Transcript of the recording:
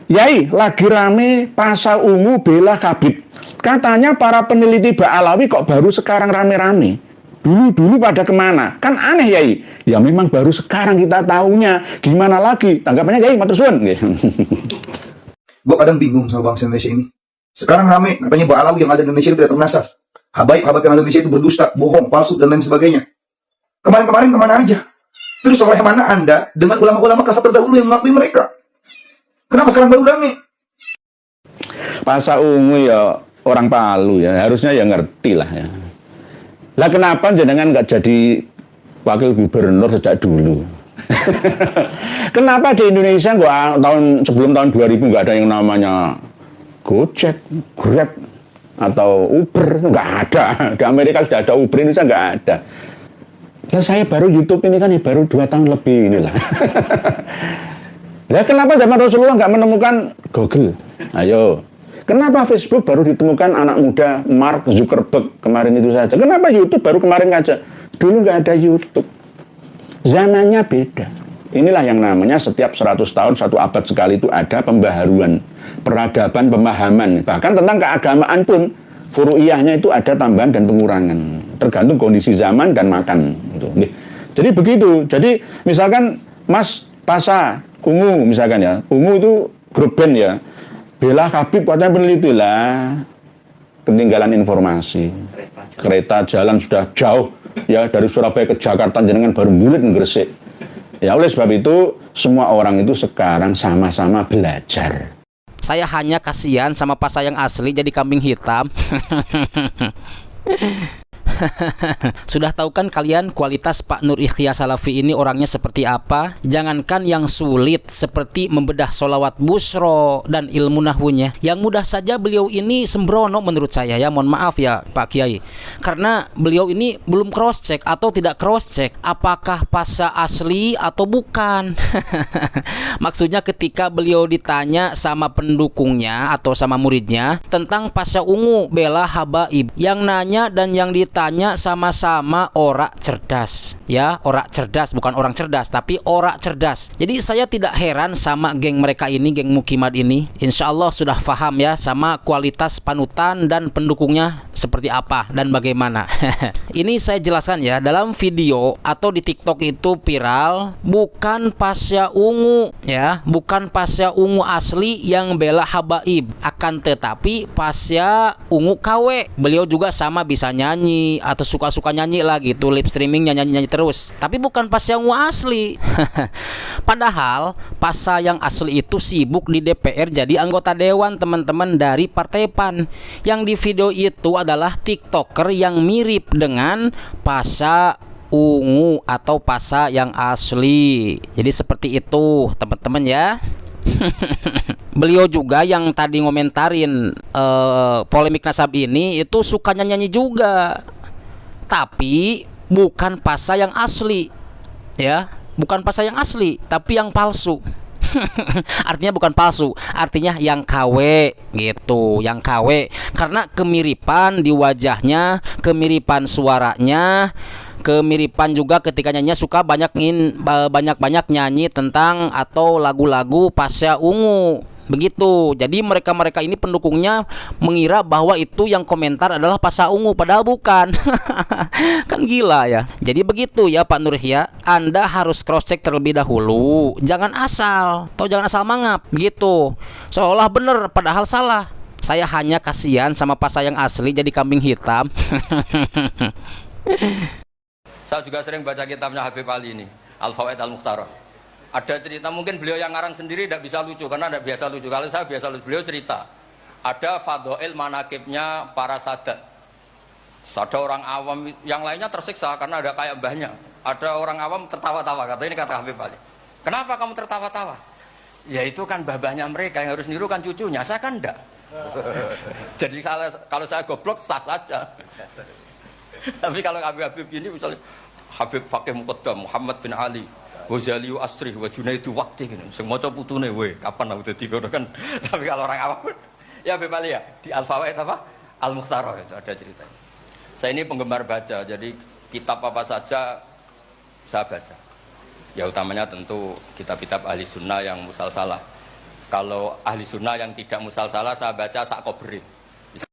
Yai, lagi rame pasal ungu bela Habib. Katanya para peneliti Ba'alawi kok baru sekarang rame-rame. Dulu-dulu pada kemana? Kan aneh, Yai. Ya memang baru sekarang kita tahunya. Gimana lagi? Tanggapannya, Yai, matur suwun. Gue kadang bingung sama bangsa Indonesia ini. Sekarang rame, katanya Ba'alawi yang ada di Indonesia itu tidak ternasaf. Habaib-habaib yang ada di Indonesia itu berdusta, bohong, palsu, dan lain sebagainya. Kemarin-kemarin kemana aja? Terus oleh mana Anda dengan ulama-ulama kasar terdahulu yang mengakui mereka? Kenapa sekarang baru rame? Pasal ungu ya orang Palu ya, harusnya ya ngerti lah ya. Lah kenapa jenengan nggak jadi wakil gubernur sejak dulu? Kenapa di Indonesia sebelum tahun 2000 nggak ada yang namanya Gojek, Grab, atau Uber? Nggak ada. Di Amerika sudah ada Uber, Indonesia nggak ada. Lah saya baru YouTube ini kan ya baru 2 tahun lebih inilah. Lah kenapa zaman Rasulullah nggak menemukan Google? Ayo. Kenapa Facebook baru ditemukan anak muda Mark Zuckerberg kemarin itu saja? Kenapa YouTube baru kemarin aja? Dulu nggak ada YouTube. Zamannya beda. Inilah yang namanya setiap 100 tahun, 1 abad sekali itu ada pembaharuan, peradaban, pemahaman. Bahkan tentang keagamaan pun, furu'iyahnya itu ada tambahan dan pengurangan. Tergantung kondisi zaman dan makan. Jadi begitu. Jadi misalkan Mas Pasa, Ungu misalkan ya. Ungu itu grup band ya. Bela Habib katanya peneliti lah, ketinggalan informasi. Kereta jalan sudah jauh ya dari Surabaya ke Jakarta, jenengan baru bulet Gresik. Ya oleh sebab itu semua orang itu sekarang sama-sama belajar. Saya hanya kasihan sama Pasa yang asli jadi kambing hitam. Sudah tahu kan kalian kualitas Pak Nur Ikhya Salafi ini orangnya seperti apa? Jangankan yang sulit seperti membedah sholawat busro dan ilmu nahwunya, yang mudah saja beliau ini sembrono menurut saya ya. Mohon maaf ya Pak Kiai, karena beliau ini belum cross check atau tidak cross check apakah Pasa asli atau bukan. Maksudnya ketika beliau ditanya sama pendukungnya atau sama muridnya tentang Pasa ungu bela habaib, yang nanya dan yang ditanya sama-sama orak cerdas ya, orak cerdas, bukan orang cerdas tapi orak cerdas. Jadi saya tidak heran sama geng mereka ini, geng Mukimat ini. Insya Allah sudah paham ya sama kualitas panutan dan pendukungnya seperti apa dan bagaimana. Ini saya jelaskan ya, dalam video atau di TikTok itu viral bukan Pasya ungu ya, bukan Pasya ungu asli yang bela habaib, akan tetapi Pasya ungu KW. Beliau juga sama bisa nyanyi atau suka-suka nyanyi lah gitu, lip streaming nyanyi-nyanyi terus, tapi bukan Pasya ungu asli. Padahal Pasya yang asli itu sibuk di DPR jadi anggota dewan teman-teman dari Partai PAN. Yang di video itu adalah TikToker yang mirip dengan Pasya ungu atau Pasya yang asli. Jadi seperti itu teman-teman ya. Beliau juga yang tadi ngomentarin polemik nasab ini itu suka nyanyi juga, tapi bukan Pasya yang asli ya, bukan Pasya yang asli tapi yang palsu. Artinya bukan palsu, artinya yang KW gitu, yang KW, karena kemiripan di wajahnya, kemiripan suaranya, kemiripan juga ketika nyanyi suka banyak nyanyi tentang atau lagu-lagu Pasya ungu. Begitu. Jadi mereka-mereka ini pendukungnya mengira bahwa itu yang komentar adalah Pasya ungu, padahal bukan. Kan gila ya. Jadi begitu ya Pak Nur Ikhya, Anda harus cross check terlebih dahulu. Jangan asal, atau jangan asal mangap begitu. Seolah benar padahal salah. Saya hanya kasihan sama Pasya yang asli jadi kambing hitam. Saya juga sering baca kitabnya Habib Ali ini, Al-Fawaid Al-Mukhtarah. Ada cerita, mungkin beliau yang ngarang sendiri tidak bisa lucu karena tidak biasa lucu. Kalau saya biasa lucu, beliau cerita ada fadhail manakibnya para sadat. Ada orang awam, yang lainnya tersiksa karena ada kayak mbahnya. Ada orang awam tertawa-tawa, kata ini kata Habib Ali. Kenapa kamu tertawa-tawa? Ya itu kan babahnya mereka yang harus niru kan cucunya, saya kan enggak. Jadi kalau saya goblok sah saja. Tapi kalau Habib ini misalnya Habib Fakih Muqaddam, Muhammad bin Ali, Ghazaliyu Asri, wa Junaidu Waqti gini. Sing maca putune we, kapan aku dadi ngono kan. Tapi kalau orang awam ya Habib Ali ya, di Al-Fawaid apa? Al-Mukhtarah itu ada ceritanya. Saya ini penggemar baca, jadi kitab apa saja saya baca. Ya utamanya tentu kitab-kitab ahli sunnah yang musalsalah. Kalau ahli sunnah yang tidak musalsalah saya baca sak kobri.